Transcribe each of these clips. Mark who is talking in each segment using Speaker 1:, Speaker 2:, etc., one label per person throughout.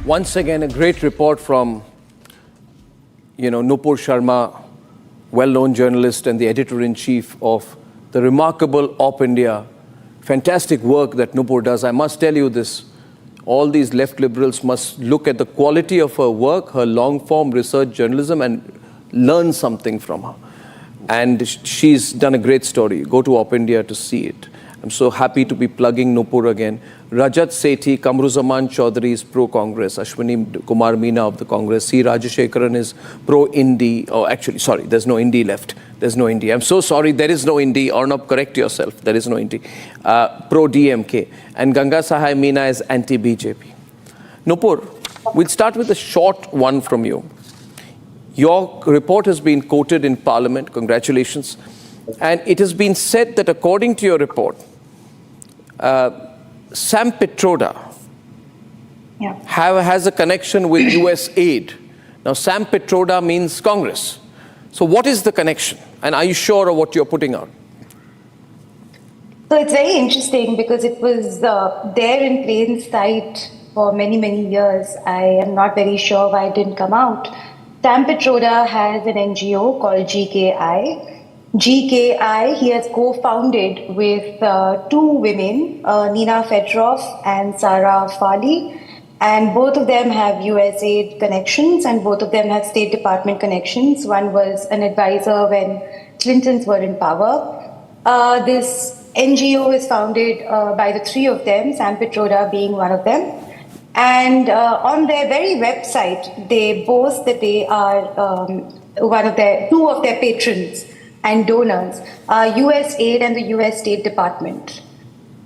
Speaker 1: Once again, a great report from, Nupur Sharma, well-known journalist and the editor-in-chief of the remarkable Op India. Fantastic work that Nupur does. I must tell you this. All these left liberals must look at the quality of her work, her long-form research journalism, and learn something from her. And she's done a great story. Go to Op India to see it. I'm so happy to be plugging Nupur again. Rajat Sethi, Kamruzaman Chaudhary is pro-Congress. Ashwini Kumar Meena of the Congress. C. Rajashekaran is pro-Indi. Oh, actually, sorry, there's no Indi left. There's no Indi. I'm so sorry, there is no Indi. Arnab, correct yourself. There is no Indi. Pro-DMK. And Ganga Sahai Meena is anti-BJP. Nupur, we'll start with a short one from you. Your report has been quoted in Parliament. Congratulations. And it has been said that according to your report, Sam Pitroda has a connection with USAID. Now, Sam Pitroda means Congress. So what is the connection? And are you sure of what you're putting out?
Speaker 2: So it's very interesting because it was there in plain sight for many, many years. I am not very sure why it didn't come out. Sam Pitroda has an NGO called GKI. GKI, he has co-founded with two women, Nina Fedorov and Sarah Farley, and both of them have USAID connections and both of them have State Department connections. One was an advisor when Clintons were in power. This NGO is founded by the three of them, Sam Pitroda being one of them. And on their very website, they boast that they are two of their patrons and donors are USAID and the US State Department.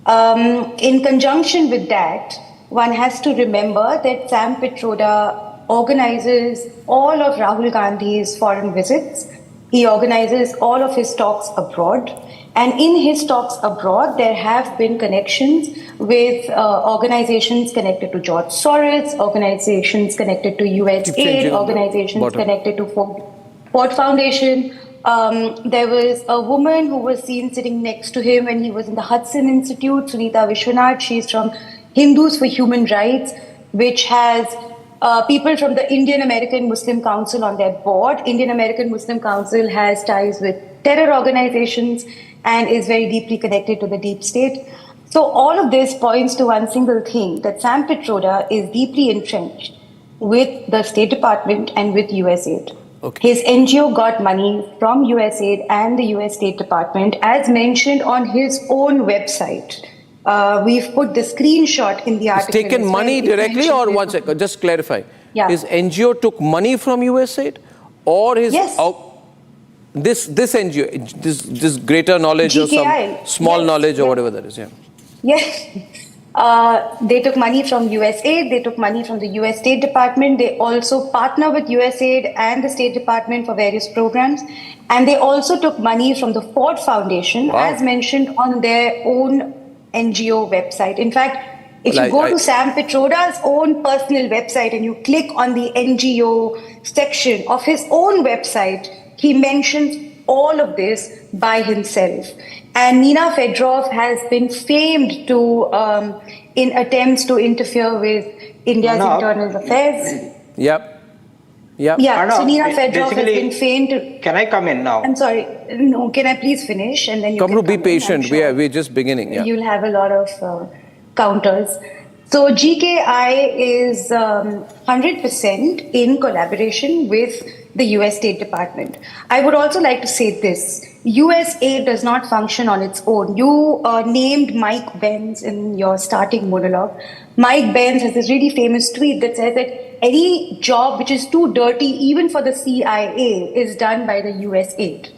Speaker 2: In conjunction with that, one has to remember that Sam Pitroda organizes all of Rahul Gandhi's foreign visits. He organizes all of his talks abroad. And in his talks abroad, there have been connections with organizations connected to George Soros, organizations connected to USAID, organizations connected to Ford Foundation. There was a woman who was seen sitting next to him when he was in the Hudson Institute, Sunita Vishwanath. She's from Hindus for Human Rights, which has people from the Indian American Muslim Council on their board. Indian American Muslim Council has ties with terror organizations and is very deeply connected to the deep state. So all of this points to one single thing, that Sam Pitroda is deeply entrenched with the State Department and with USAID. Okay. His NGO got money from USAID and the US State Department, as mentioned on his own website. We've put the screenshot in the article.
Speaker 1: He's taken money directly, or one second, just clarify.
Speaker 2: Yeah.
Speaker 1: His NGO took money from USAID, or his...
Speaker 2: Yes.
Speaker 1: This NGO, this greater knowledge
Speaker 2: GKI.
Speaker 1: Or some small knowledge or whatever that is, yeah.
Speaker 2: Yes. They took money from USAID, they took money from the US State Department, they also partner with USAID and the State Department for various programs, and they also took money from the Ford Foundation, as mentioned on their own NGO website. In fact, if you go to Sam Pitroda's own personal website and you click on the NGO section of his own website, he mentions all of this by himself. And Nina Fedorov has been famed to in attempts to interfere with India's internal affairs.
Speaker 1: Yep.
Speaker 2: Yeah, Arnab, so Nina Fedorov has been famed to...
Speaker 3: Can I come in now?
Speaker 2: I'm sorry. No, can I please finish? And then you
Speaker 1: Kamru,
Speaker 2: can
Speaker 1: be patient. Sure we're just beginning. Yeah.
Speaker 2: You'll have a lot of counters. So GKI is 100% in collaboration with the US State Department. I would also like to say this. USAID does not function on its own. You named Mike Benz in your starting monologue. Mike Benz has this really famous tweet that says that any job which is too dirty, even for the CIA, is done by the USAID.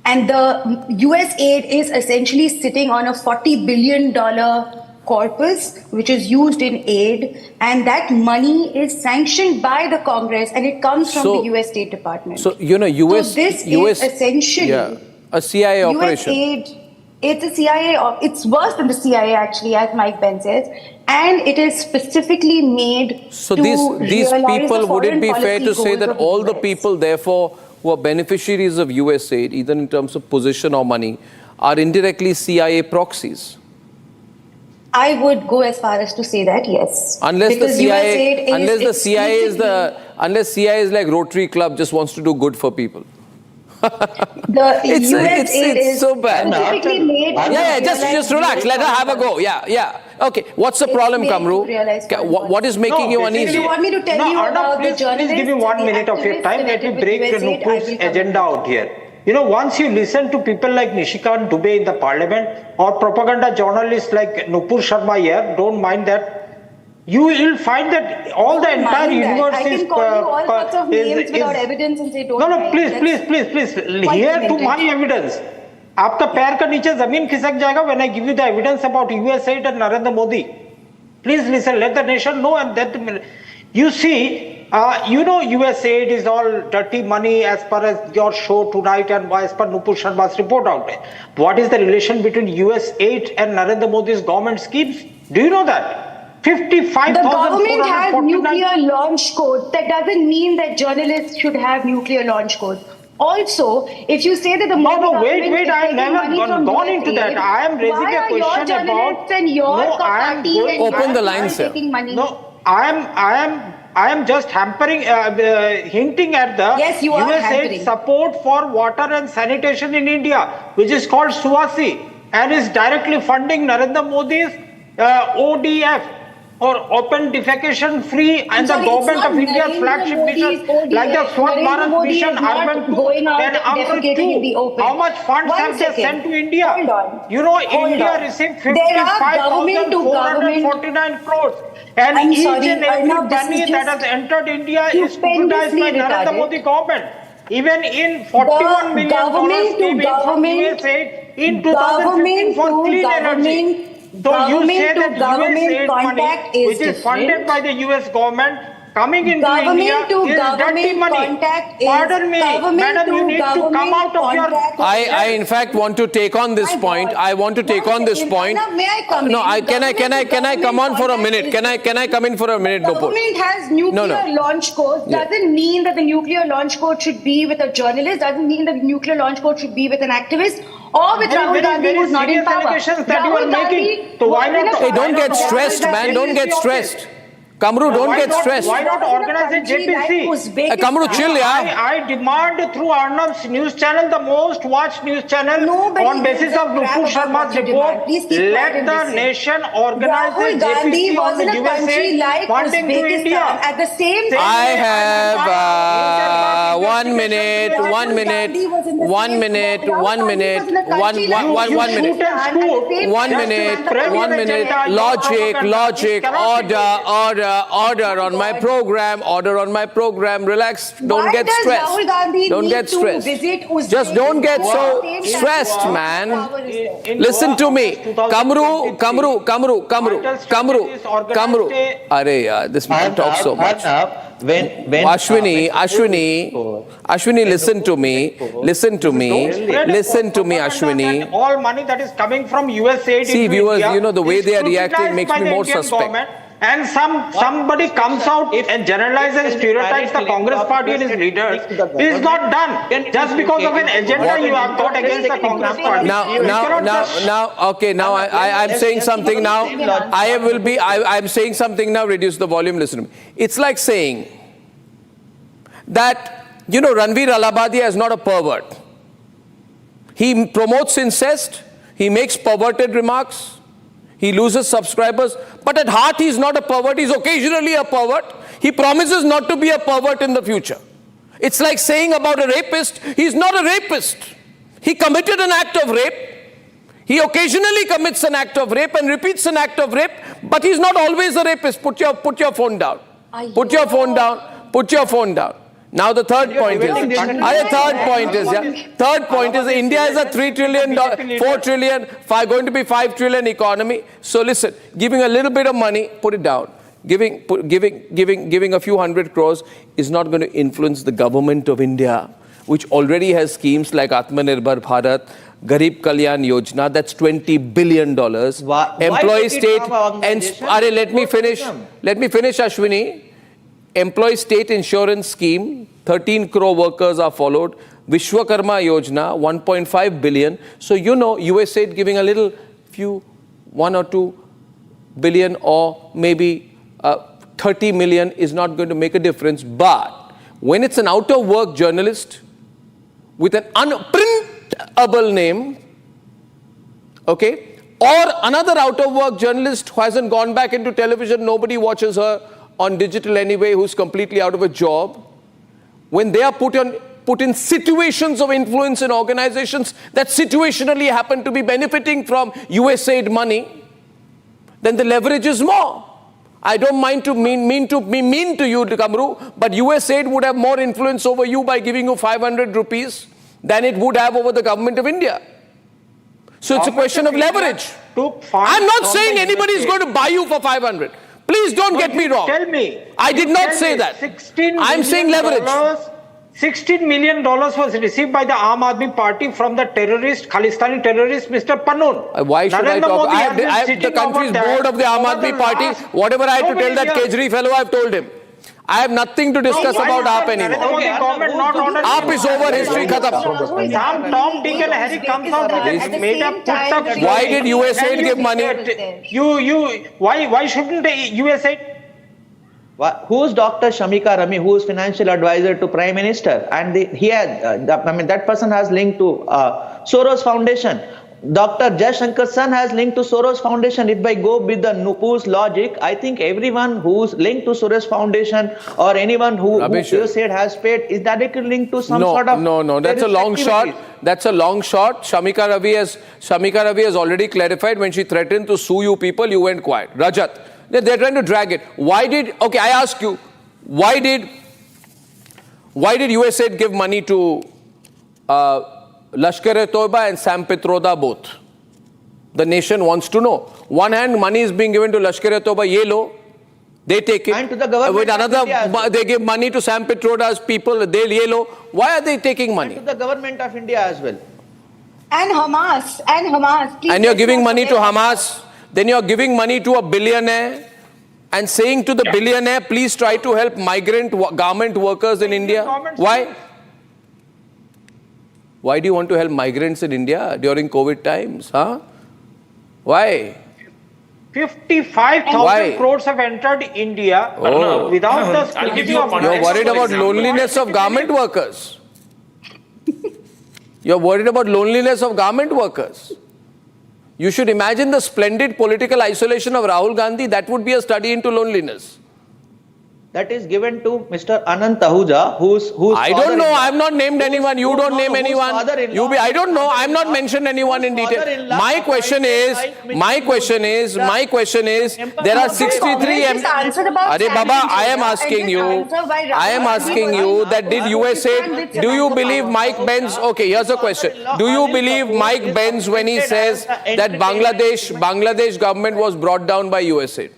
Speaker 2: And the USAID is essentially sitting on a $40 billion corpus, which is used in aid, and that money is sanctioned by the Congress, and it comes from the US State Department.
Speaker 1: So, US...
Speaker 2: So this is essentially...
Speaker 1: a CIA operation.
Speaker 2: USAID, it's a CIA, it's worse than the CIA actually, as Mike Ben says, and it is specifically made
Speaker 1: so
Speaker 2: to
Speaker 1: these people, would it be fair to say that all the
Speaker 2: US.
Speaker 1: people, therefore, who are beneficiaries of USAID, either in terms of position or money, are indirectly CIA proxies?
Speaker 2: I would go as far as to say that, yes.
Speaker 1: Unless the
Speaker 2: Because
Speaker 1: CIA,
Speaker 2: USAID
Speaker 1: unless the
Speaker 2: is
Speaker 1: CIA is
Speaker 2: exclusively-
Speaker 1: unless CIA is like Rotary Club, just wants to do good for people.
Speaker 2: The USAID
Speaker 1: it's
Speaker 2: is
Speaker 1: so bad.
Speaker 2: specifically made to
Speaker 1: Just
Speaker 2: realize
Speaker 1: relax. Let her have a go. Okay. What's the problem,
Speaker 2: made to
Speaker 1: Kamru?
Speaker 2: realize
Speaker 1: What is making you
Speaker 2: Do
Speaker 1: uneasy?
Speaker 2: you want me to tell you
Speaker 3: Arnab,
Speaker 2: about the journalists?
Speaker 3: please give me 1
Speaker 2: and the
Speaker 3: minute of your
Speaker 2: activists
Speaker 3: time. Let me
Speaker 2: connected with
Speaker 3: break
Speaker 2: USAID? I
Speaker 3: Nupur's
Speaker 2: will come
Speaker 3: agenda
Speaker 2: to
Speaker 3: out here. You know, once you listen to people like Nishikant Dubey in the parliament or propaganda journalists like Nupur Sharma here, don't mind that. You will find that all the entire universe
Speaker 2: I
Speaker 3: is...
Speaker 2: can call you all sorts of names without evidence and say don't
Speaker 3: No,
Speaker 2: mind.
Speaker 3: please.
Speaker 2: Quite
Speaker 3: Here to
Speaker 2: demented.
Speaker 3: my evidence. आपका पैर का नीचे जमीन खिसक जाएगा when I give you the evidence about USAID and Narendra Modi. Please listen, let the nation know, and that you see, you know, USAID is all dirty money as per as your show tonight and as per Nupur Sharma's report out there. What is the relation between USAID and Narendra Modi's government schemes? Do you know that?
Speaker 2: The government has
Speaker 3: 55,449.
Speaker 2: nuclear launch codes. That doesn't mean that journalists should have nuclear launch codes. Also, if you say that the
Speaker 3: wait, I have never gone into that. I am raising a question about...
Speaker 2: Why are your journalists and your party and
Speaker 1: Open the
Speaker 2: your
Speaker 1: line, sir.
Speaker 2: taking money?
Speaker 3: No, I am just hampering, hinting at the
Speaker 2: Yes, you are
Speaker 3: USAID
Speaker 2: hampering.
Speaker 3: support for water and sanitation in India, which is called SUASI, and is directly funding Narendra Modi's ODF, or open defecation free, and the government of India's flagship mission, like the Swachh Bharat mission, Urban 2, and Amrit 2. How much funds have they sent to India?
Speaker 2: Hold on.
Speaker 3: You know,
Speaker 2: Hold
Speaker 3: India
Speaker 2: on.
Speaker 3: received
Speaker 2: There are government to
Speaker 3: 55,449 crores. And
Speaker 2: I'm
Speaker 3: each
Speaker 2: sorry,
Speaker 3: and every
Speaker 2: Arnab, this
Speaker 3: penny
Speaker 2: is
Speaker 3: that
Speaker 2: just
Speaker 3: has entered India is scrutinized by
Speaker 2: stupendously
Speaker 3: Narendra
Speaker 2: retarded.
Speaker 3: Modi government. Even in $41 million
Speaker 2: government to
Speaker 3: came in from
Speaker 2: government-
Speaker 3: USAID in 2015 for clean energy. So you say that USAID money,
Speaker 2: contact is
Speaker 3: which is funded
Speaker 2: different.
Speaker 3: by the US government, coming into
Speaker 2: Government
Speaker 3: India
Speaker 2: to
Speaker 3: is dirty
Speaker 2: government
Speaker 3: money.
Speaker 2: contact is
Speaker 3: Pardon me,
Speaker 2: government
Speaker 3: madam,
Speaker 2: to
Speaker 3: you need to come
Speaker 2: government
Speaker 3: out of your...
Speaker 2: contact.
Speaker 1: I in fact want to take on this
Speaker 2: My
Speaker 1: point.
Speaker 2: God.
Speaker 1: I want to take on this
Speaker 2: Arnab,
Speaker 1: point.
Speaker 2: may I come
Speaker 1: No,
Speaker 2: in?
Speaker 1: can I come on for a minute? Can I come in for a minute, Nupur?
Speaker 2: Government has nuclear
Speaker 1: No.
Speaker 2: launch codes.
Speaker 1: Yeah.
Speaker 2: Doesn't mean that the nuclear launch code should be with a journalist. Doesn't mean that the nuclear launch code should be with an activist or with Rahul Gandhi, who's not in
Speaker 3: serious
Speaker 2: power.
Speaker 3: allegations that you are
Speaker 2: Rahul Gandhi
Speaker 3: making. So why
Speaker 2: was in
Speaker 3: not-
Speaker 2: a
Speaker 1: Hey, don't get
Speaker 2: power
Speaker 1: stressed,
Speaker 2: that
Speaker 1: man. Don't get
Speaker 3: JPC
Speaker 1: stressed. Kamru, don't
Speaker 3: Why
Speaker 1: get
Speaker 3: not-
Speaker 1: stressed.
Speaker 3: why not organize a
Speaker 2: country
Speaker 3: JPC?
Speaker 2: like Uzbekistan.
Speaker 1: Kamru, chill, yeah.
Speaker 3: I demand through Arnab's news channel, the most watched news channel,
Speaker 2: Nobody
Speaker 3: on basis
Speaker 2: gives a
Speaker 3: of
Speaker 2: crap
Speaker 3: Nupur
Speaker 2: about
Speaker 3: Sharma's
Speaker 2: what you
Speaker 3: report,
Speaker 2: demand. Please keep quiet
Speaker 3: let
Speaker 2: and
Speaker 3: the
Speaker 2: listen.
Speaker 3: nation organize
Speaker 2: Rahul
Speaker 3: a
Speaker 2: Gandhi
Speaker 3: JPC
Speaker 2: was
Speaker 3: on
Speaker 2: in
Speaker 3: the
Speaker 2: a country
Speaker 3: USA
Speaker 2: like
Speaker 3: funding to
Speaker 2: Uzbekistan.
Speaker 3: India.
Speaker 2: At the same time,
Speaker 1: I have
Speaker 3: Interbank
Speaker 1: 1 minute,
Speaker 3: investigation.
Speaker 1: 1 minute,
Speaker 2: Gandhi was in the
Speaker 1: 1
Speaker 2: same-
Speaker 1: minute,
Speaker 2: Rahul
Speaker 1: 1
Speaker 2: Gandhi
Speaker 1: minute,
Speaker 2: was in a country
Speaker 1: one
Speaker 2: like
Speaker 1: minute.
Speaker 3: Shoot and
Speaker 2: Uzbekistan.
Speaker 3: scoot.
Speaker 2: At the same
Speaker 1: 1
Speaker 2: time,
Speaker 1: minute,
Speaker 3: Just
Speaker 1: 1 minute, logic, order on my program, relax, don't
Speaker 2: Why
Speaker 1: get
Speaker 2: does
Speaker 1: stressed.
Speaker 2: Rahul Gandhi
Speaker 1: Don't
Speaker 2: need
Speaker 1: get
Speaker 2: to
Speaker 1: stressed.
Speaker 2: visit Uzbekistan
Speaker 1: Just don't get
Speaker 2: at the
Speaker 1: so
Speaker 2: same time
Speaker 1: stressed,
Speaker 2: that
Speaker 1: man.
Speaker 2: power is there?
Speaker 3: In
Speaker 1: Listen
Speaker 3: Goa,
Speaker 1: to me.
Speaker 3: August 2023,
Speaker 1: Kamru. Arey yaar, this man talks so much. Ashwini, listen to me, Ashwini.
Speaker 3: All money that is coming from USAID
Speaker 1: See,
Speaker 3: into
Speaker 1: viewers,
Speaker 3: India
Speaker 1: you know, the way
Speaker 3: is
Speaker 1: they are reacting
Speaker 3: scrutinized
Speaker 1: makes
Speaker 3: by
Speaker 1: me
Speaker 3: the
Speaker 1: more
Speaker 3: Indian
Speaker 1: suspect.
Speaker 3: government. And somebody comes out and generalizes and stereotypes the Congress party and its leaders. It is not done just because of an agenda you have got against the Congress party.
Speaker 1: Now, I'm saying something now. I'm saying something now. Reduce the volume. Listen to me. It's like saying that, you know, Ranveer Allahabadi is not a pervert. He promotes incest. He makes perverted remarks. He loses subscribers. But at heart, he's not a pervert. He's occasionally a pervert. He promises not to be a pervert in the future. It's like saying about a rapist, he's not a rapist. He committed an act of rape. He occasionally commits an act of rape and repeats an act of rape, but he's not always a rapist. Put your phone down. Put your phone down. Put your phone down. Now the third point is, India is a $3 trillion, 4 trillion, going to be 5 trillion economy. So listen, giving a little bit of money, put it down. Giving a few hundred crores is not going to influence the government of India, which already has schemes like Atmanirbhar Bharat, Garib Kalyan Yojana, that's $20 billion. Employee state, and let me finish, Ashwini. Employee state insurance scheme, 13 crore workers are followed. Vishwakarma Yojana, 1.5 billion. So, you know, USAID giving a little few, 1 or 2 billion or maybe 30 million is not going to make a difference. But when it's an out-of-work journalist with an unprintable name, okay, or another out-of-work journalist who hasn't gone back into television, nobody watches her on digital anyway, who's completely out of a job, when they are put in situations of influence in organizations that situationally happen to be benefiting from USAID money, then the leverage is more. I don't mind to mean to be mean to you, Kamru, but USAID would have more influence over you by giving you 500 rupees than it would have over the government of India. So it's a question of leverage. I'm not saying anybody is going to buy you for 500. Please don't get me wrong.
Speaker 3: Tell me.
Speaker 1: I did not say that. I'm saying leverage.
Speaker 3: $16 million was received by the Aam Aadmi Party from the terrorist, Khalistani terrorist, Mr. Pannoon.
Speaker 1: Why should I talk? I have the country's board of the Aam Aadmi Party. Whatever I have to tell that Kejri fellow, I've told him. I have nothing to discuss about AAP anymore. AAP is over, history khatam.
Speaker 3: Some Tom, Dick and Harry comes out with a made up put.
Speaker 1: Why did USAID give money?
Speaker 3: Why shouldn't USAID?
Speaker 4: Who's Dr. Shamika Rami, who is financial advisor to Prime Minister, and that person has linked to Soros Foundation. Dr. Jaishankar's son has linked to Soros Foundation. If I go with the Nupur's logic, I think everyone who's linked to Soros Foundation or anyone who USAID has paid is directly linked to some sort of...
Speaker 1: No, that's a long shot. That's a long shot. Shamika Ravi has already clarified when she threatened to sue you people, you went quiet. Rajat, they're trying to drag it. Okay, I ask you, why did USAID give money to Lashkar-e-Toiba and Sam Pitroda both? The nation wants to know. One hand, money is being given to Lashkar-e-Toiba, yellow, they take it.
Speaker 4: And to the government
Speaker 1: with another, they give money to Sam Pitroda's people, they yellow. Why are they taking money?
Speaker 4: And to the government of India as well.
Speaker 2: And Hamas.
Speaker 1: And you're giving money to Hamas. Then you're giving money to a billionaire and saying to the billionaire, please try to help migrant garment workers in India. Why? Why do you want to help migrants in India during COVID times? Huh? Why?
Speaker 3: 55,000 crores have entered India without the...
Speaker 1: You're worried about loneliness of garment workers. You're worried about loneliness of garment workers. You should imagine the splendid political isolation of Rahul Gandhi. That would be a study into loneliness.
Speaker 4: That is given to Mr. Anant Ahuja, who's
Speaker 1: I don't know. I have not named anyone. You don't name anyone. I don't know. I have not mentioned anyone in detail. My question is, there are 63 Are Baba, I am asking you that did USAID, do you believe Mike Benz, okay, here's a question. Do you believe Mike Benz when he says that Bangladesh government was brought down by USAID?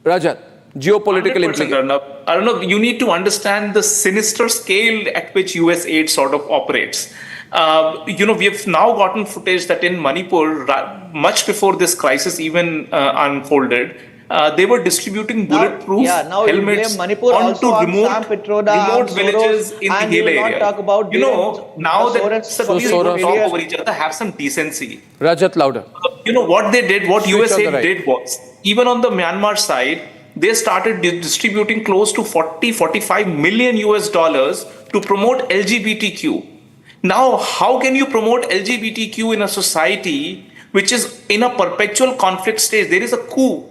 Speaker 1: Rajat. Geopolitical implications.
Speaker 5: I don't know. You need to understand the sinister scale at which USAID sort of operates. We have now gotten footage that in Manipur, much before this crisis even unfolded, they were distributing bulletproof helmets onto remote villages in the hill area. Now that Soros talk over each other, have some decency.
Speaker 1: Rajat, louder.
Speaker 5: What they did, what USAID did was, even on the Myanmar side, they started distributing close to 45 million US dollars to promote LGBTQ. Now, how can you promote LGBTQ in a society which is in a perpetual conflict stage? There is a coup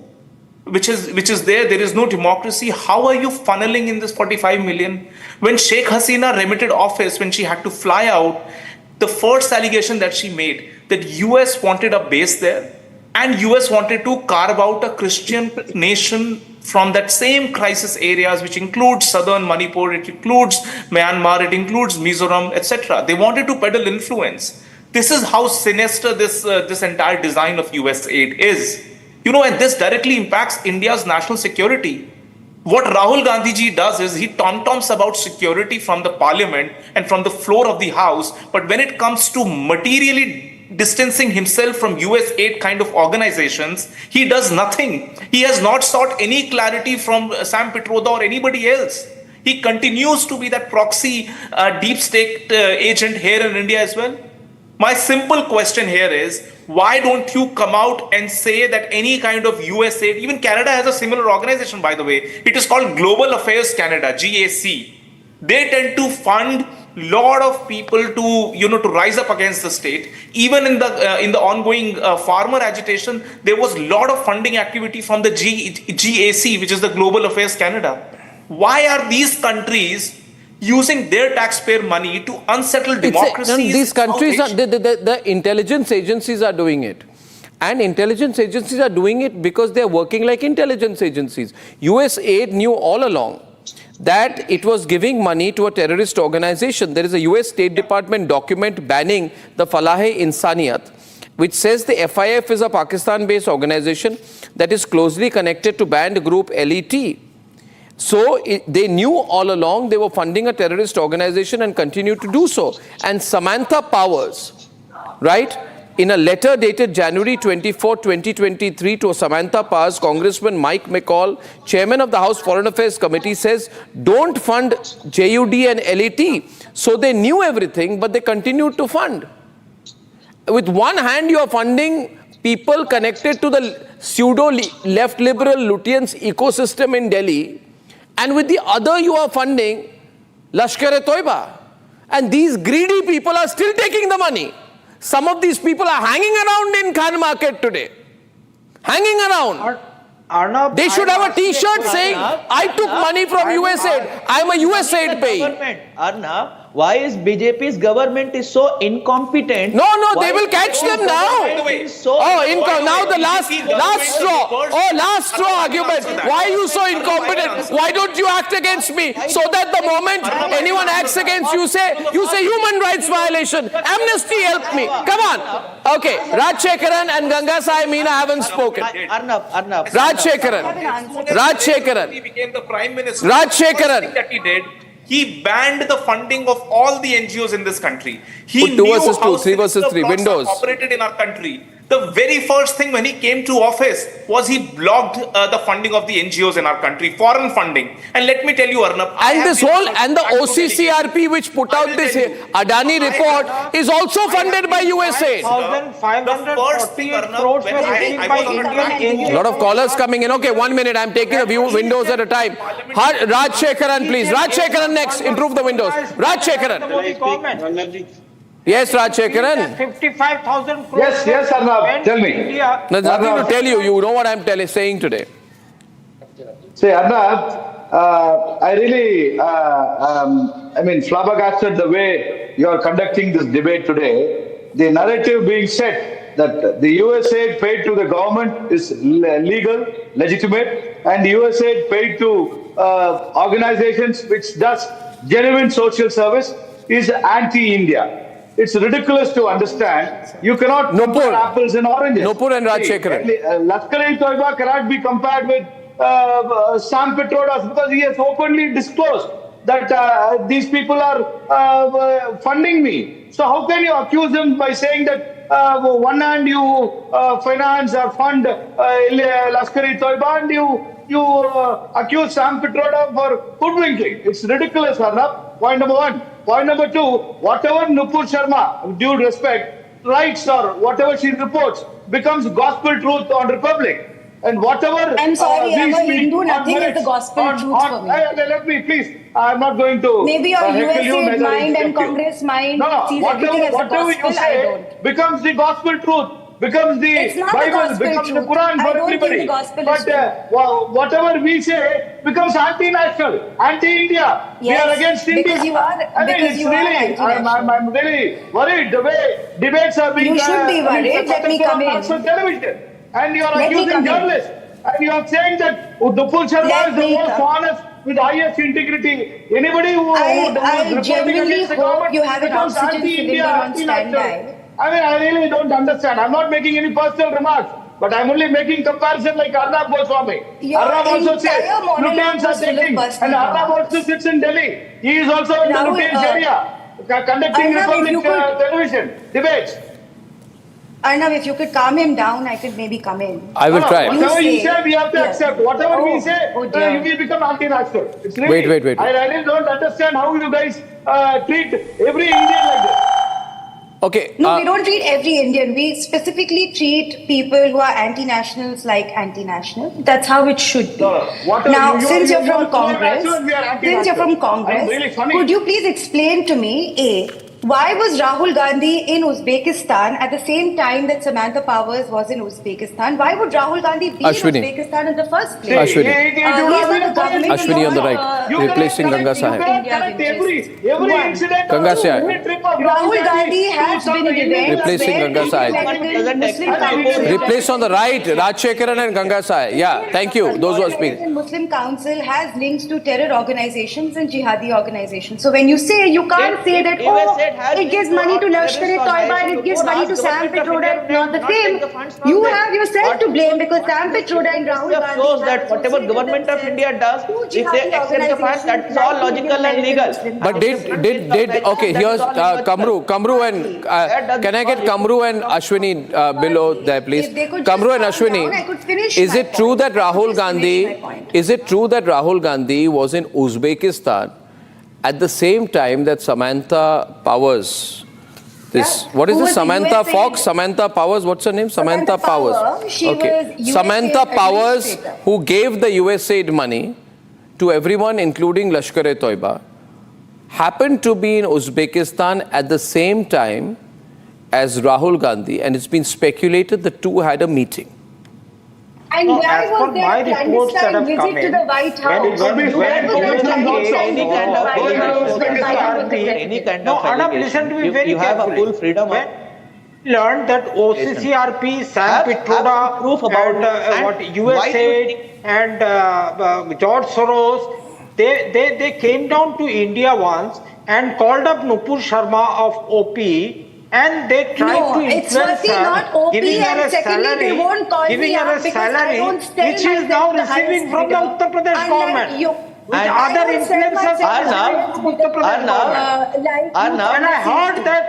Speaker 5: which is there. There is no democracy. How are you funneling in this 45 million? When Sheikh Hasina remitted office, when she had to fly out, the first allegation that she made, that US wanted a base there and US wanted to carve out a Christian nation from that same crisis areas, which includes southern Manipur, it includes Myanmar, it includes Mizoram, etc. They wanted to peddle influence. This is how sinister this entire design of USAID is. And this directly impacts India's national security. What Rahul Gandhi ji does is he tom-toms about security from the parliament and from the floor of the house. But when it comes to materially distancing himself from USAID kind of organizations, he does nothing. He has not sought any clarity from Sam Pitroda or anybody else. He continues to be that proxy deep state agent here in India as well. My simple question here is, why don't you come out and say that any kind of USAID, even Canada has a similar organization, by the way. It is called Global Affairs Canada, GAC. They tend to fund lot of people to rise up against the state. Even in the ongoing farmer agitation, there was a lot of funding activity from the GAC, which is the Global Affairs Canada. Why are these countries using their taxpayer money to unsettle democracies?
Speaker 1: These countries, the intelligence agencies are doing it. And intelligence agencies are doing it because they are working like intelligence agencies. USAID knew all along that it was giving money to a terrorist organization. There is a US State Department document banning the Falah-e-Insaniyat, which says the FIF is a Pakistan-based organization that is closely connected to banned group LET. So they knew all along they were funding a terrorist organization and continue to do so. And Samantha Powers, right, in a letter dated January 24, 2023 to Samantha Powers, Congressman Mike McCall, chairman of the House Foreign Affairs Committee, says, don't fund JUD and LET. So they knew everything, but they continued to fund. With one hand, you are funding people connected to the pseudo-left liberal Lutyens ecosystem in Delhi, and with the other, you are funding Lashkar-e-Toiba. And these greedy people are still taking the money. Some of these people are hanging around in Khan Market today. Hanging around.
Speaker 3: Arnab,
Speaker 1: They should have a t-shirt saying, I took money from USAID. I'm a USAID payee.
Speaker 4: Arnab, why is BJP's government is so incompetent?
Speaker 1: No, they will catch them now. Now the last straw argument. Why are you so incompetent? Why don't you act against me? So that the moment anyone acts against you, say human rights violation. Amnesty, help me. Come on. Okay, Rajshekaran and Ganga Sai Meena haven't spoken.
Speaker 4: Arnab.
Speaker 1: Rajshekaran.
Speaker 5: He became the prime minister.
Speaker 1: Rajshekaran.
Speaker 5: The first thing that he did, he banned the funding of all the NGOs in this country. He
Speaker 1: Put 2
Speaker 5: knew
Speaker 1: versus 2,
Speaker 5: how
Speaker 1: 3 versus 3,
Speaker 5: blocks
Speaker 1: windows.
Speaker 5: are operated in our country. The very first thing when he came to office was he blocked the funding of the NGOs in our country, foreign funding. And let me tell you, Arnab,
Speaker 1: And the OCCRP which put out this Adani report is also funded by USAID.
Speaker 3: 1,548 crores were received by Indian
Speaker 1: A lot of callers coming in. Okay, 1 minute. I'm taking a few windows at a time. Rajshekaran, please. Rajshekaran next. Improve the windows. Rajshekaran. Yes, Rajshekaran.
Speaker 3: 55,000 crores.
Speaker 6: Yes, Arnab. Tell me.
Speaker 1: There's nothing to tell you. You know what I'm saying today.
Speaker 6: Say, Arnab, I really, flabbergasted the way you are conducting this debate today. The narrative being set that the USAID paid to the government is legal, legitimate, and USAID paid to organizations which does genuine social service is anti-India. It's ridiculous to understand. You cannot compare apples and oranges.
Speaker 1: Nopur and Rajshekaran.
Speaker 6: Lashkar-e-Toiba cannot be compared with Sam Pitroda because he has openly disclosed that these people are funding me. So how can you accuse him by saying that one hand you finance or fund Lashkar-e-Toiba and you accuse Sam Pitroda for hoodwinking? It's ridiculous, Arnab. Point number 1. Point number 2, whatever Nupur Sharma, with due respect, writes or whatever she reports becomes gospel truth on Republic. And whatever
Speaker 2: I'm sorry, I'm a Hindu, nothing is
Speaker 6: merits
Speaker 2: the gospel truth for me.
Speaker 6: Let me, please. I'm not going to.
Speaker 2: Maybe your
Speaker 6: heckle you,
Speaker 2: USAID
Speaker 6: neither
Speaker 2: mind and
Speaker 6: interrupt you.
Speaker 2: Congress mind
Speaker 6: No,
Speaker 2: sees everything as the
Speaker 6: whatever
Speaker 2: gospel,
Speaker 6: you
Speaker 2: I
Speaker 6: say
Speaker 2: don't.
Speaker 6: becomes the gospel truth. Becomes the
Speaker 2: It's not the
Speaker 6: Bible,
Speaker 2: gospel
Speaker 6: becomes the
Speaker 2: truth.
Speaker 6: Quran
Speaker 2: I
Speaker 6: for
Speaker 2: don't think
Speaker 6: everybody.
Speaker 2: the gospel is
Speaker 6: But whatever we say becomes anti-national, anti-India. We
Speaker 2: Yes,
Speaker 6: are against India.
Speaker 2: because you are- because you are anti-national.
Speaker 6: I'm really worried the way debates are being.
Speaker 2: You should be worried. Let me come in.
Speaker 6: On television, and you are
Speaker 2: Let me
Speaker 6: accusing
Speaker 2: come in.
Speaker 6: journalists, and you are saying that Nupur Sharma
Speaker 2: Let
Speaker 6: is the
Speaker 2: me
Speaker 6: most
Speaker 2: come.
Speaker 6: honest, with highest integrity. Anybody who
Speaker 2: I
Speaker 6: is reporting
Speaker 2: genuinely
Speaker 6: against the
Speaker 2: hope
Speaker 6: government
Speaker 2: you have an
Speaker 6: becomes
Speaker 2: oxygen
Speaker 6: anti-India,
Speaker 2: cylinder on standby.
Speaker 6: anti-national. I really don't understand. I'm not making any personal remarks, but I'm only making comparison like Arnab Goswami.
Speaker 2: Your
Speaker 6: Arnab also says
Speaker 2: entire monologue
Speaker 6: Lutyens are
Speaker 2: was full of
Speaker 6: taking,
Speaker 2: personal
Speaker 6: and Arnab
Speaker 2: remarks.
Speaker 6: also sits in Delhi. He is also in the
Speaker 2: Rahul,
Speaker 6: Lutyens area, conducting
Speaker 2: Arnab, if you
Speaker 6: Republic
Speaker 2: could-
Speaker 6: television debates.
Speaker 2: Arnab, if you could calm him down, I could maybe come in.
Speaker 1: I will try.
Speaker 6: Whatever
Speaker 2: You
Speaker 6: you
Speaker 2: say-
Speaker 6: say, we have to
Speaker 2: Yeah.
Speaker 6: accept. Whatever we
Speaker 2: Oh,
Speaker 6: say,
Speaker 2: oh dear.
Speaker 6: you will become anti-national. It's really,
Speaker 1: Wait.
Speaker 6: I really don't understand how you guys treat every Indian like this.
Speaker 1: Okay.
Speaker 2: No, we don't treat every Indian. We specifically treat people who are anti-nationals like anti-national. That's how it should be. Now, since you're from Congress,
Speaker 6: really funny.
Speaker 2: could you please explain to me, A, why was Rahul Gandhi in Uzbekistan at the same time that Samantha Powers was in Uzbekistan? Why would Rahul Gandhi be
Speaker 1: Ashwini.
Speaker 2: in Uzbekistan in the first place?
Speaker 1: Ashwini.
Speaker 2: He's not the government.
Speaker 1: Ashwini on the right, replacing Ganga Sahib.
Speaker 6: Every incident.
Speaker 1: Ganga Sahib.
Speaker 2: Rahul Gandhi has been in events
Speaker 1: Replacing
Speaker 2: where
Speaker 1: Ganga Sahib.
Speaker 2: Muslim Council-
Speaker 1: Replace on the right, Rajshekaran and Ganga Sahib. Yeah, thank you. Those who are speaking.
Speaker 2: Muslim Council has links to terror organizations and jihadi organizations. So when you say, you can't say that, it gives money to Lashkar-e-Toiba and it gives money to Sam Pitroda, it's not the same. You have yourself to blame because Sam Pitroda and Rahul Gandhi
Speaker 4: shows that whatever government of India does, if they accept the fact that it's all logical and legal.
Speaker 1: But did okay, here's Kamru and can I get Kamru and Ashwini below there, please?
Speaker 2: If they could
Speaker 1: Kamru and
Speaker 2: just calm
Speaker 1: Ashwini,
Speaker 2: down, I could finish
Speaker 1: is
Speaker 2: my
Speaker 1: it true
Speaker 2: point.
Speaker 1: that
Speaker 2: I could
Speaker 1: Rahul
Speaker 2: just finish my
Speaker 1: Gandhi,
Speaker 2: point.
Speaker 1: is it true that Rahul Gandhi was in Uzbekistan at the same time that Samantha Powers, what is
Speaker 2: Who
Speaker 1: this,
Speaker 2: was the
Speaker 1: Samantha
Speaker 2: USAID
Speaker 1: Fox, Samantha Powers, what's her name? Samantha
Speaker 2: Power,
Speaker 1: Powers.
Speaker 2: she was USAID
Speaker 1: Samantha Powers,
Speaker 2: administrator.
Speaker 1: who gave the USAID money to everyone, including Lashkar-e-Toiba, happened to be in Uzbekistan at the same time as Rahul Gandhi, and it's been speculated the two had a meeting.
Speaker 2: And
Speaker 3: No,
Speaker 2: why
Speaker 3: as per
Speaker 2: was there
Speaker 3: my
Speaker 2: a
Speaker 3: reports that
Speaker 2: clandestine
Speaker 3: have come
Speaker 2: visit to
Speaker 3: in,
Speaker 2: the White House?
Speaker 3: when
Speaker 4: Any kind
Speaker 3: No,
Speaker 4: of
Speaker 3: Arnab, listen to me very
Speaker 4: you have a
Speaker 3: carefully.
Speaker 4: full freedom of
Speaker 3: When learned that OCCRP, Sam
Speaker 4: Have
Speaker 3: Pitroda,
Speaker 4: proof about
Speaker 3: and
Speaker 4: it. And
Speaker 3: what
Speaker 4: why do you
Speaker 3: USAID and George Soros, they came down to India once and called up Nupur Sharma of OP, and they tried to
Speaker 2: it's
Speaker 3: influence
Speaker 2: firstly
Speaker 3: her,
Speaker 2: not OP,
Speaker 3: giving her a
Speaker 2: and secondly,
Speaker 3: salary,
Speaker 2: they won't call
Speaker 3: giving
Speaker 2: me
Speaker 3: her a
Speaker 2: up because I
Speaker 3: salary,
Speaker 2: don't sell
Speaker 3: which she is
Speaker 2: myself
Speaker 3: now
Speaker 2: the highest
Speaker 3: receiving from the
Speaker 2: bidder.
Speaker 3: Uttar Pradesh
Speaker 2: Unlike
Speaker 3: government.
Speaker 2: you.
Speaker 3: With
Speaker 4: And
Speaker 3: other
Speaker 2: I don't sell
Speaker 3: influences
Speaker 2: myself
Speaker 3: are
Speaker 2: the highest
Speaker 3: from
Speaker 2: bidder.
Speaker 3: Uttar Pradesh government.
Speaker 2: Like
Speaker 4: Arnab,
Speaker 3: And I heard that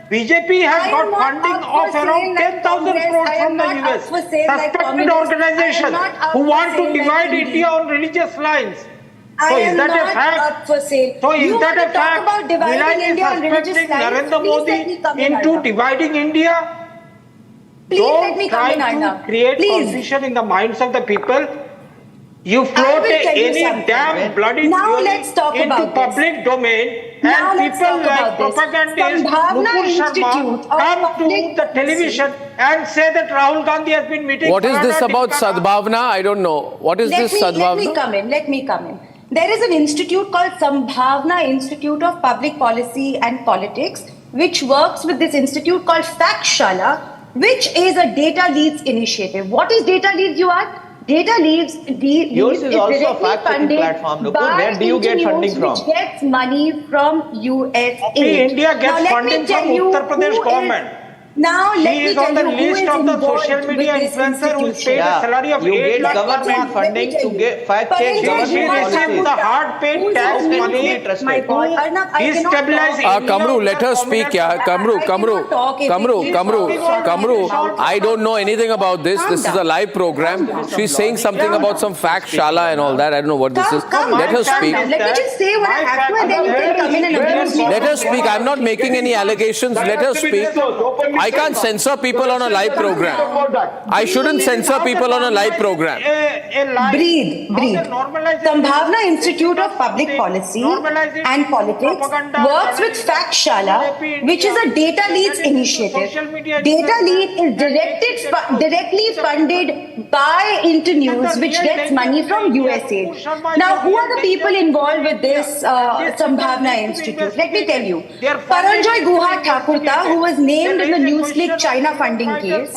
Speaker 3: BJP has
Speaker 2: I am
Speaker 3: got
Speaker 2: not
Speaker 3: funding
Speaker 2: up for
Speaker 3: of
Speaker 2: sale
Speaker 3: around
Speaker 2: like
Speaker 3: 10,000
Speaker 2: Congress.
Speaker 3: crores
Speaker 2: I am
Speaker 3: from the
Speaker 2: not up
Speaker 3: US.
Speaker 2: for sale like
Speaker 3: Suspected
Speaker 2: communists. I am
Speaker 3: organizations
Speaker 2: not up
Speaker 3: who
Speaker 2: for
Speaker 3: want to
Speaker 2: sale like
Speaker 3: divide
Speaker 2: Indians.
Speaker 3: India on religious lines.
Speaker 2: I
Speaker 3: So is
Speaker 2: am
Speaker 3: that a
Speaker 2: not
Speaker 3: fact?
Speaker 2: up for sale.
Speaker 3: So is
Speaker 2: You
Speaker 3: that
Speaker 2: want
Speaker 3: a
Speaker 2: to talk
Speaker 3: fact?
Speaker 2: about dividing
Speaker 3: Will I be
Speaker 2: India on religious
Speaker 3: suspecting
Speaker 2: lines?
Speaker 3: Narendra
Speaker 2: Please let me
Speaker 3: Modi
Speaker 2: come in,
Speaker 3: into
Speaker 2: Arnab.
Speaker 3: dividing India?
Speaker 2: Please let
Speaker 3: Don't
Speaker 2: me come
Speaker 3: try
Speaker 2: in,
Speaker 3: to
Speaker 2: Arnab.
Speaker 3: create
Speaker 2: Please.
Speaker 3: confusion in the minds of the people. You
Speaker 2: I
Speaker 3: float
Speaker 2: will tell you
Speaker 3: any
Speaker 2: something.
Speaker 3: damn bloody
Speaker 2: Now
Speaker 3: theory
Speaker 2: let's talk
Speaker 3: into
Speaker 2: about this.
Speaker 3: public domain,
Speaker 2: Now
Speaker 3: and
Speaker 2: let's
Speaker 3: people
Speaker 2: talk
Speaker 3: like
Speaker 2: about this.
Speaker 3: propagandist
Speaker 2: Sambhavna
Speaker 3: Nupur
Speaker 2: Institute
Speaker 3: Sharma
Speaker 2: of
Speaker 3: come to
Speaker 2: Public
Speaker 3: the
Speaker 2: Policy.
Speaker 3: television and say that Rahul Gandhi has been meeting.
Speaker 1: What is this
Speaker 3: Farhana
Speaker 1: about
Speaker 3: Tikkana.
Speaker 1: Sadbhavna? I don't know. What is this
Speaker 2: Let me
Speaker 1: Sadbhavna?
Speaker 2: come in. There is an institute called Sambhavna Institute of Public Policy and Politics, which works with this institute called Fakshala, which is a data leads initiative. What is data leads, you ask? Data leads
Speaker 4: Yours is also a
Speaker 2: directly
Speaker 4: fact-checking
Speaker 2: funded
Speaker 4: platform, Nupur.
Speaker 2: by
Speaker 4: Where do you get
Speaker 2: Internews,
Speaker 4: funding from?
Speaker 2: Which gets money from USAID.
Speaker 3: India
Speaker 2: Now,
Speaker 3: gets
Speaker 2: let me
Speaker 3: funding
Speaker 2: tell
Speaker 3: from
Speaker 2: you
Speaker 3: Uttar Pradesh
Speaker 2: who is-
Speaker 3: government.
Speaker 2: Now, let
Speaker 3: He
Speaker 2: me
Speaker 3: is
Speaker 2: tell
Speaker 3: on the
Speaker 2: you who
Speaker 3: list
Speaker 2: is
Speaker 3: of the
Speaker 2: involved
Speaker 3: social
Speaker 2: with
Speaker 3: media
Speaker 2: this
Speaker 3: influencer who is paid
Speaker 2: institution.
Speaker 3: a salary of
Speaker 4: you
Speaker 3: 8
Speaker 4: get
Speaker 3: lakh per
Speaker 4: government
Speaker 3: month.
Speaker 4: funding to get fact-check
Speaker 2: Parental
Speaker 4: government
Speaker 3: He
Speaker 2: Gujarat
Speaker 3: receives
Speaker 4: policies.
Speaker 3: the hard-paid
Speaker 2: Who is
Speaker 3: tax
Speaker 2: the
Speaker 3: money
Speaker 2: minister? My
Speaker 3: to
Speaker 2: God, Arnab, I cannot
Speaker 3: destabilize
Speaker 2: talk.
Speaker 3: India.
Speaker 1: Kamru,
Speaker 3: with
Speaker 1: let her
Speaker 3: their
Speaker 1: speak,
Speaker 3: prominent-
Speaker 1: yeah. Kamru,
Speaker 2: I cannot talk if
Speaker 1: I don't know anything about this.
Speaker 2: Calm
Speaker 1: This is a
Speaker 2: down.
Speaker 1: live program.
Speaker 2: Calm down.
Speaker 1: She's saying something
Speaker 3: Calm
Speaker 1: about
Speaker 3: down.
Speaker 1: some fact, shala and all that. I don't know what this is. Let her speak.
Speaker 2: Let me just say what I have to and then you can come in and abuse me.
Speaker 1: Let her speak. I'm not making any allegations. Let her speak. I can't censor people on a live program. I shouldn't censor people on a live program.
Speaker 2: Breathe. Sambhavna Institute of Public Policy and Politics works with Fakshala, which is a data leads initiative. Data lead is directly funded by Internews, which gets money from USAID. Now, who are the people involved with this Sambhavna Institute? Let me tell you. Paranjoy Guha Thakurta, who was named in the Newsleak China funding case.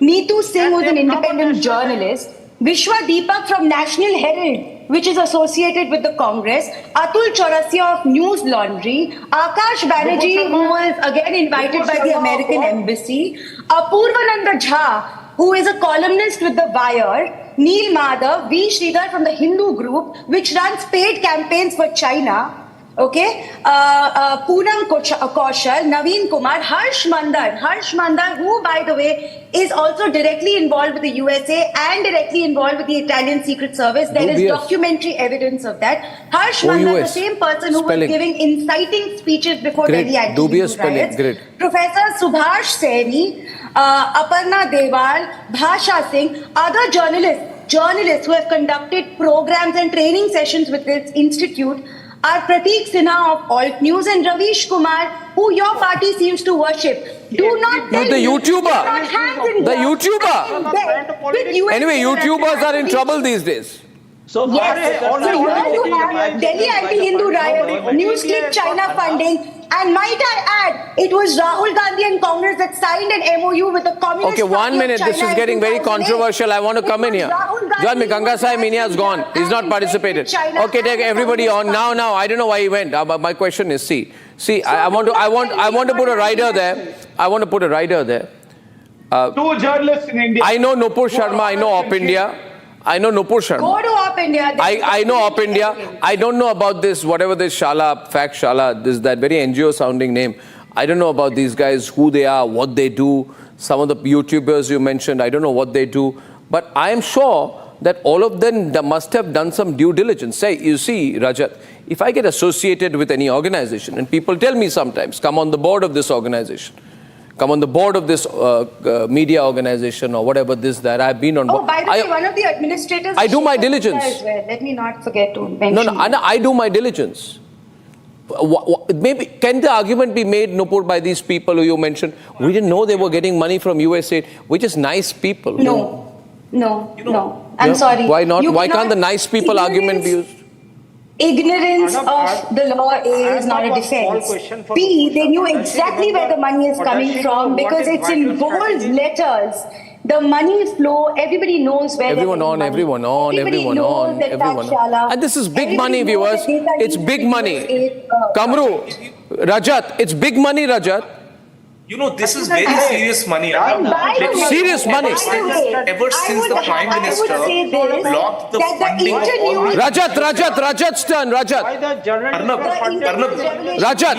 Speaker 2: Neetu Singh, who is an independent journalist. Vishwa Deepak from National Herald, which is associated with the Congress. Atul Chaurasia of News Laundry. Akash Banerjee, who was again invited by the American Embassy. Apurvananda Jha, who is a columnist with The Wire. Neel Madhav, V. Sridhar from the Hindu group, which runs paid campaigns for China. Okay, Poonam Kaushal, Naveen Kumar, Harsh Mandar, who, by the way, is also directly involved with the USA and directly involved with the Italian Secret Service. There is documentary evidence of that. Harsh Mandar, the same person who was giving inciting speeches before Delhi anti-Hindu riots. Professor Subhash Saini, Aparna Dewal, Bhasha Singh, other journalists who have conducted programs and training sessions with this institute are Prateek Sinha of Alt News and Ravish Kumar, who your party seems to worship. Do not tell
Speaker 1: the YouTuber. The
Speaker 2: YouTuber.
Speaker 1: Anyway, YouTubers are in trouble these days.
Speaker 2: So yes, so here you have Delhi anti-Hindu riot, News Click China funding, and might I add, it was Rahul Gandhi and Congress that signed an MOU with the Communist
Speaker 1: Okay, 1 minute. This is getting very controversial. I want to come in here. Join me. Ganga Sai Minia is gone. He's not participated. Okay, take everybody on. Now. I don't know why he went. My question is, see. I want to put a rider there. I want to put a rider there.
Speaker 6: Two journalists in India.
Speaker 1: I know Nupur Sharma. I know Op India. I know Nupur Sharma.
Speaker 2: Go to Op India.
Speaker 1: I know Op India. I don't know about this, whatever this Shala, Fact Shala, this that very NGO sounding name. I don't know about these guys, who they are, what they do. Some of the YouTubers you mentioned, I don't know what they do. But I am sure that all of them must have done some due diligence. Say, you see, Rajat, if I get associated with any organization, and people tell me sometimes, come on the board of this organization, come on the board of this media organization or whatever this, that, I've been on board.
Speaker 2: Oh, by the way, one of the administrators...
Speaker 1: I do my diligence.
Speaker 2: As well. Let me not forget to mention.
Speaker 1: No, I do my diligence. Maybe, can the argument be made, Nupur, by these people who you mentioned? We didn't know they were getting money from USAID. We're just nice people.
Speaker 2: No. I'm sorry.
Speaker 1: Why not? Why can't the nice people argument be used?
Speaker 2: Ignorance of the law is not a defense. B, they knew exactly where the money is coming from because it's in bold letters. The money flow, everybody knows where
Speaker 1: everyone on. And this is big money, viewers. It's big money. Kamru, Rajat, it's big money, Rajat.
Speaker 5: You know, this is very serious money.
Speaker 1: Serious money.
Speaker 5: Ever since the Prime Minister blocked the funding of all...
Speaker 1: Rajat's turn, Rajat.
Speaker 5: Arnab,
Speaker 1: Rajat.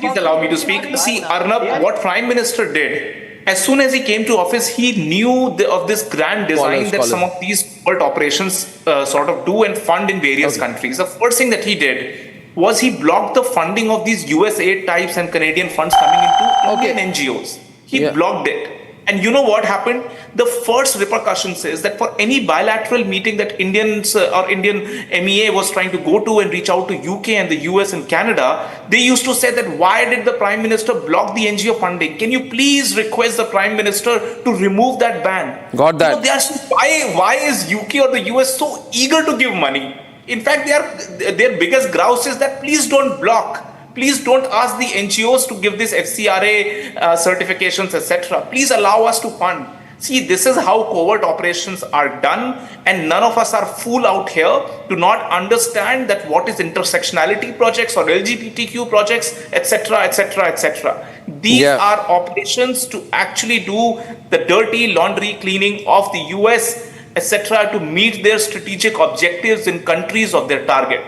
Speaker 5: Please allow me to speak. See, Arnab, what Prime Minister did, as soon as he came to office, he knew of this grand design that some of these covert operations sort of do and fund in various countries. The first thing that he did was he blocked the funding of these USAID types and Canadian funds coming into Indian NGOs. He blocked it. And you know what happened? The first repercussions is that for any bilateral meeting that Indians or Indian MEA was trying to go to and reach out to UK and the US and Canada, they used to say that why did the Prime Minister block the NGO funding? Can you please request the Prime Minister to remove that ban?
Speaker 1: Got that.
Speaker 5: Why is UK or the US so eager to give money? In fact, their biggest grouse is that please don't block. Please don't ask the NGOs to give this FCRA certifications, etc. Please allow us to fund. See, this is how covert operations are done, and none of us are fool out here to not understand that what is intersectionality projects or LGBTQ projects, etc., etc., etc. These are operations to actually do the dirty laundry cleaning of the US, etc., to meet their strategic objectives in countries of their target.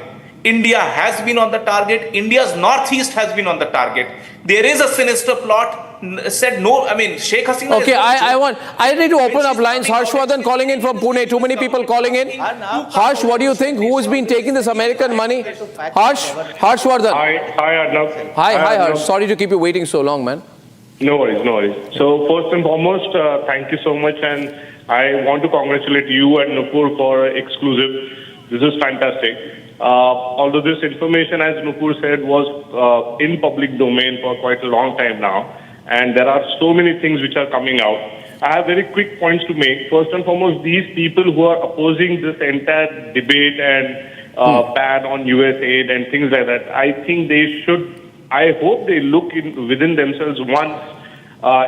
Speaker 5: India has been on the target. India's northeast has been on the target. There is a sinister plot. Said no. I mean, Sheikh Hasina.
Speaker 1: Okay, I need to open up lines. Harshvardhan calling in from Pune. Too many people calling in. Harsh, what do you think? Who has been taking this American money? Harshvardhan.
Speaker 7: Hi, Arnab.
Speaker 1: Hi, Harsh. Sorry to keep you waiting so long, man.
Speaker 7: No worries. So first and foremost, thank you so much, and I want to congratulate you and Nupur for exclusive. This is fantastic. Although this information, as Nupur said, was in public domain for quite a long time now, and there are so many things which are coming out. I have very quick points to make. First and foremost, these people who are opposing this entire debate and ban on USAID and things like that, I think they should, I hope they look within themselves once.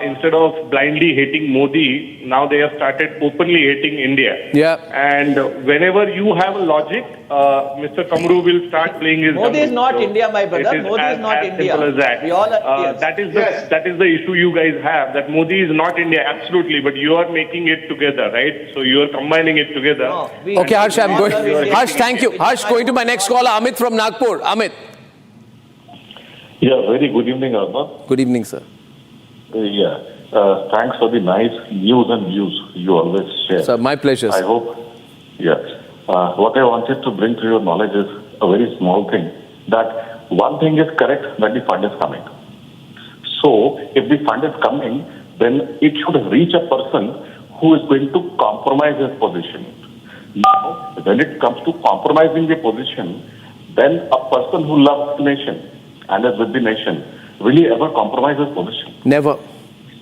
Speaker 7: Instead of blindly hating Modi, now they have started openly hating India.
Speaker 1: Yeah.
Speaker 7: And whenever you have a logic, Mr. Kamru will start playing his...
Speaker 4: Modi is not India, my brother. Modi is not India.
Speaker 7: Simple as that.
Speaker 4: We all are
Speaker 7: that is the issue you guys have, that Modi is not India, absolutely, but you are making it together, right? So you are combining it together.
Speaker 1: Okay, Harsh, I'm going. Harsh, thank you. Harsh, going to my next caller, Amit from Nagpur. Amit.
Speaker 8: Yeah, very good evening, Arnab.
Speaker 1: Good evening, sir.
Speaker 8: Thanks for the nice news and views you always share.
Speaker 1: Sir, my pleasure.
Speaker 8: I hope, yes. What I wanted to bring to your knowledge is a very small thing, that one thing is correct, that the fund is coming. So, if the fund is coming, then it should reach a person who is going to compromise his position. Now, when it comes to compromising the position, then a person who loves the nation and is with the nation, will he ever compromise his position?
Speaker 1: Never.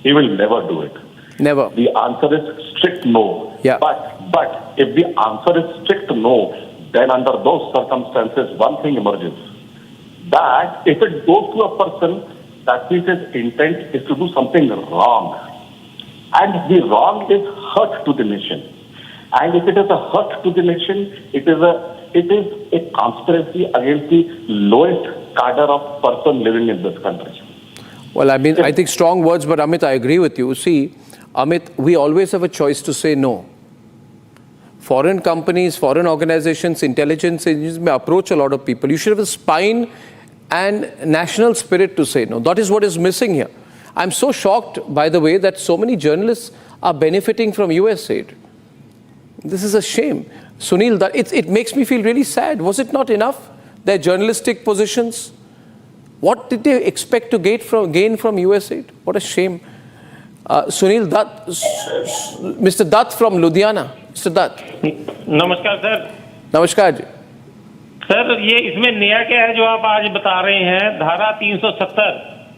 Speaker 8: He will never do it.
Speaker 1: Never.
Speaker 8: The answer is strict no.
Speaker 1: Yeah.
Speaker 8: But if the answer is strict no, then under those circumstances, one thing emerges. That if it goes to a person, that means his intent is to do something wrong. And the wrong is hurt to the nation. And if it is a hurt to the nation, it is a conspiracy against the lowest cadre of person living in this country.
Speaker 1: Well, I mean, I think strong words, but Amit, I agree with you. See, Amit, we always have a choice to say no. Foreign companies, foreign organizations, intelligence agencies may approach a lot of people. You should have a spine and national spirit to say no. That is what is missing here. I'm so shocked, by the way, that so many journalists are benefiting from USAID. This is a shame. Sunil, it makes me feel really sad. Was it not enough? Their journalistic positions? What did they expect to gain from USAID? What a shame. Sunil Dutt, Mr. Dutt from Ludhiana. Mr. Dutt.
Speaker 9: नमस्कार sir.
Speaker 1: नमस्कार जी.
Speaker 9: Sir ये इसमें नया क्या है जो आप आज बता रहे हैं? धारा 370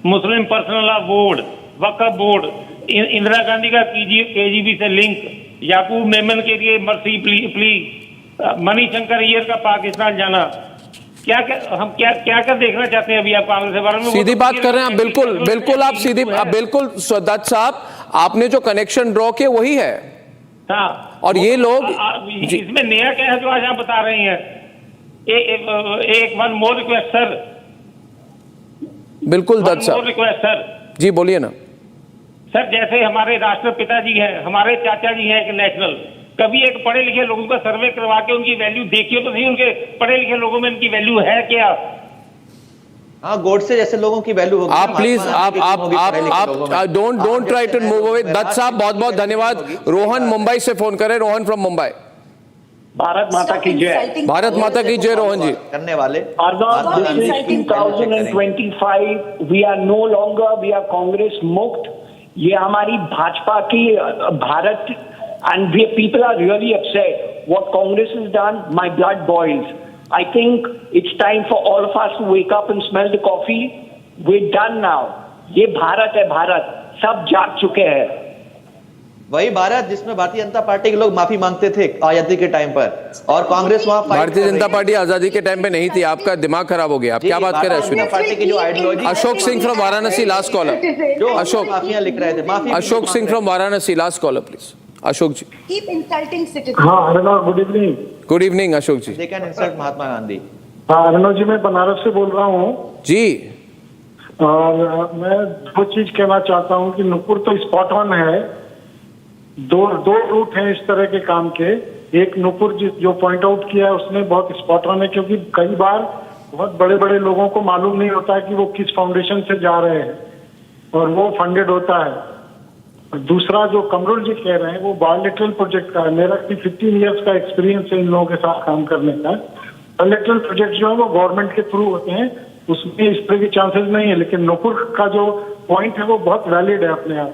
Speaker 9: मुस्लिम पर्सनल लॉ बोर्ड, वक्फ बोर्ड, इंदिरा गांधी का केजीबी से लिंक, याकूब मेमन के लिए मर्सी प्ली, मणिशंकर अय्यर का पाकिस्तान जाना. हम क्या देखना चाहते हैं अभी आप कांग्रेस के बारे में?
Speaker 1: सीधी बात कर रहे हैं आप. बिल्कुल दत्त साहब, आपने जो कनेक्शन ड्रॉ किया वही है.
Speaker 9: हाँ.
Speaker 1: और ये लोग
Speaker 9: इसमें नया क्या है जो आज आप बता रहे हैं? एक वन मोर रिक्वेस्ट सर.
Speaker 1: बिल्कुल दत्त साहब.
Speaker 9: Request sir.
Speaker 1: जी बोलिए ना.
Speaker 9: सर जैसे हमारे राष्ट्रपिता जी हैं, हमारे चाचा जी हैं एक नेशनल, कभी एक पढ़े लिखे लोगों का सर्वे करवा के उनकी वैल्यू देखिए तो सही, उनके पढ़े लिखे लोगों में इनकी वैल्यू है क्या?
Speaker 4: हाँ, गोडसे जैसे लोगों की वैल्यू होगी.
Speaker 1: आप प्लीज आप don't try to move away. Dutt साहब बहुत बहुत धन्यवाद. रोहन मुंबई से फोन करें. रोहन फ्रॉम मुंबई.
Speaker 10: भारत माता की जय.
Speaker 1: भारत माता की जय. रोहन जी
Speaker 4: करने वाले.
Speaker 10: Arnab, this is 2025. We are no longer, we are Congress मुक्त. ये हमारी भाजपा की Bharat, and people are really upset. What Congress has done, my blood boils. I think it's time for all of us to wake up and smell the coffee. We're done now. ये भारत है भारत. सब जाग चुके हैं.
Speaker 4: वही भारत जिसमें भारतीय जनता पार्टी के लोग माफी मांगते थे आजादी के टाइम पर, और कांग्रेस वहां
Speaker 1: भारतीय जनता पार्टी आजादी के टाइम पे नहीं थी. आपका दिमाग खराब हो गया. आप क्या बात कर रहे हैं?
Speaker 4: पार्टी की जो ideology.
Speaker 1: Ashok Singh from Varanasi, last caller.
Speaker 4: Ashok mafia लिख रहे थे. माफी.
Speaker 1: Ashok Singh from Varanasi, last caller please. Ashok ji.
Speaker 2: Keep insulting citizens.
Speaker 6: हाँ Arnab, good evening.
Speaker 1: Good evening Ashok ji.
Speaker 4: They can insult Mahatma Gandhi.
Speaker 6: हाँ अर्नब जी, मैं बनारस से बोल रहा हूँ
Speaker 1: जी.
Speaker 6: और मैं दो चीज कहना चाहता हूँ कि नुपुर तो स्पॉट ऑन है. दो रूट हैं इस तरह के काम के. एक नुपुर जो पॉइंट आउट किया है उसने बहुत स्पॉट ऑन है, क्योंकि कई बार बहुत बड़े बड़े लोगों को मालूम नहीं होता है कि वो किस फाउंडेशन से जा रहे हैं और वो फंडेड होता है. दूसरा जो कमरुल जी कह रहे हैं वो बायोलिटरल प्रोजेक्ट का है. मेरा 15 इयर्स का एक्सपीरियंस है इन लोगों के साथ काम करने का. बायोलिटरल प्रोजेक्ट जो है वो गवर्नमेंट के थ्रू होते हैं, उसमें इस तरह की चांसेस नहीं है. लेकिन नुपुर का जो पॉइंट है वो बहुत वैलिड है अपने आप,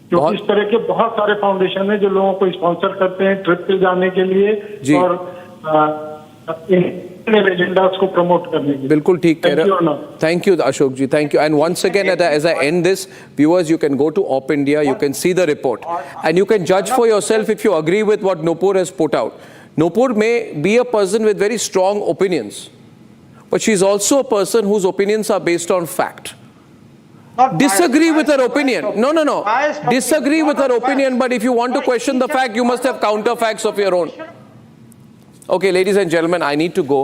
Speaker 6: क्योंकि इस तरह के बहुत सारे फाउंडेशन है जो लोगों को स्पॉन्सर करते हैं ट्रिप पे जाने के लिए और एजेंडास को प्रमोट करने के लिए.
Speaker 1: बिल्कुल ठीक कह रहे हैं. Thank you Ashok ji. Thank you. And once again as I end this, viewers, you can go to Op India, you can see the report and you can judge for yourself if you agree with what Nupur has put out. Nupur may be a person with very strong opinions, but she's also a person whose opinions are based on fact. Disagree with her opinion. No. Disagree with her opinion, but if you want to question the fact, you must have counter facts of your own. Okay, ladies and gentlemen, I need to go.